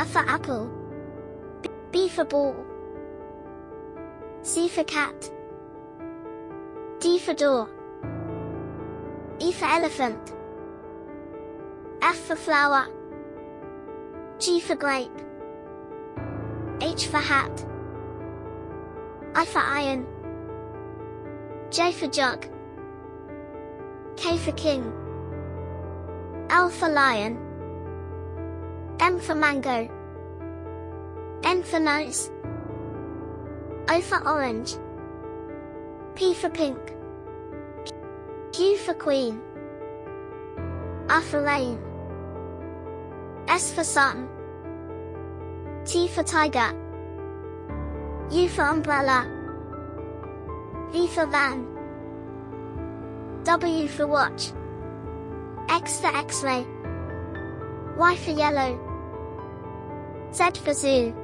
for apple. B for ball. C for cat. D for door. E for elephant. F for flower. G for grape. H for hat. I for iron. J for jug. K for king. L for lion. M for mango. N for nose. O for orange. P for pink. Q for queen. R for rain. S for sun. T for tiger. U for umbrella. V for van. W for watch. X for X-ray. Y for yellow. Z for zoo.